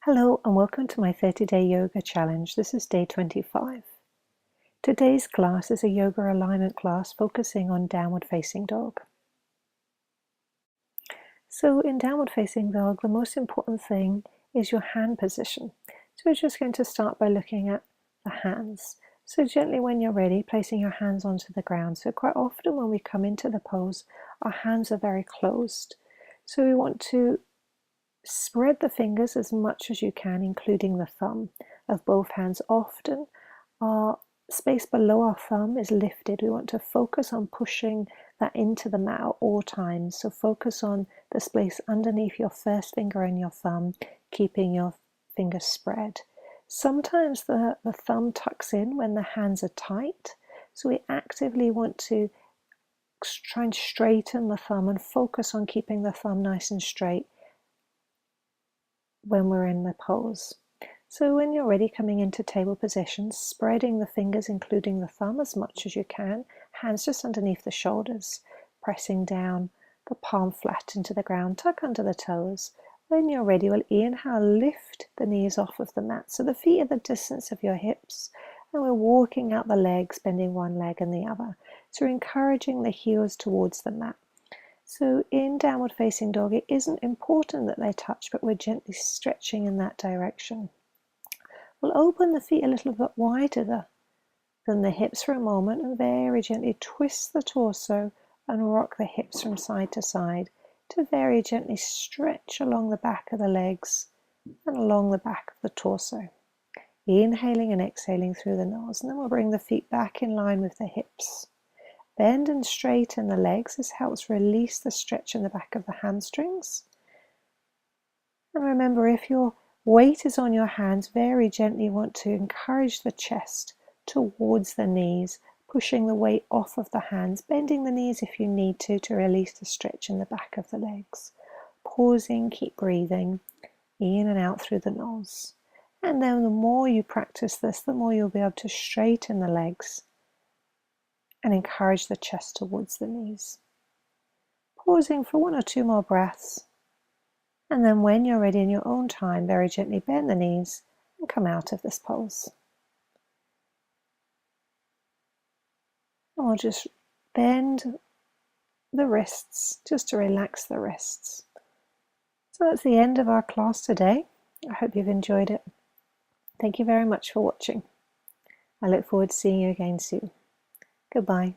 Hello and welcome to my 30-day yoga challenge. This is day 25. Today's class is a yoga alignment class focusing on downward facing dog. So in downward facing dog, the most important thing is your hand position. So we're just going to start by looking at the hands. So gently when you're ready, placing your hands onto the ground. So quite often when we come into the pose, our hands are very closed. So we want to spread the fingers as much as you can, including the thumb of both hands. Often our space below our thumb is lifted. We want to focus on pushing that into the mat at all times. So focus on the space underneath your first finger and your thumb, keeping your fingers spread. Sometimes the thumb tucks in when the hands are tight. So we actively want to try and straighten the thumb and focus on keeping the thumb nice and straight when we're in the pose. So when you're ready, coming into table position, spreading the fingers including the thumb as much as you can, hands just underneath the shoulders, pressing down the palm flat into the ground, tuck under the toes. When you're ready, we'll inhale, lift the knees off of the mat so the feet are the distance of your hips, and we're walking out the legs, bending one leg and the other. So we're encouraging the heels towards the mat. So in downward facing dog, it isn't important that they touch, but we're gently stretching in that direction. We'll open the feet a little bit wider than the hips for a moment and very gently twist the torso and rock the hips from side to side to very gently stretch along the back of the legs and along the back of the torso. Inhaling and exhaling through the nose, and then we'll bring the feet back in line with the hips. Bend and straighten the legs. This helps release the stretch in the back of the hamstrings. And remember, if your weight is on your hands, very gently want to encourage the chest towards the knees, pushing the weight off of the hands, bending the knees if you need to release the stretch in the back of the legs. Pausing, keep breathing in and out through the nose. And then the more you practice this, the more you'll be able to straighten the legs and encourage the chest towards the knees. Pausing for 1 or 2 more breaths, and then when you're ready in your own time, very gently bend the knees and come out of this pose. And we'll just bend the wrists, just to relax the wrists. So that's the end of our class today. I hope you've enjoyed it. Thank you very much for watching. I look forward to seeing you again soon. Goodbye.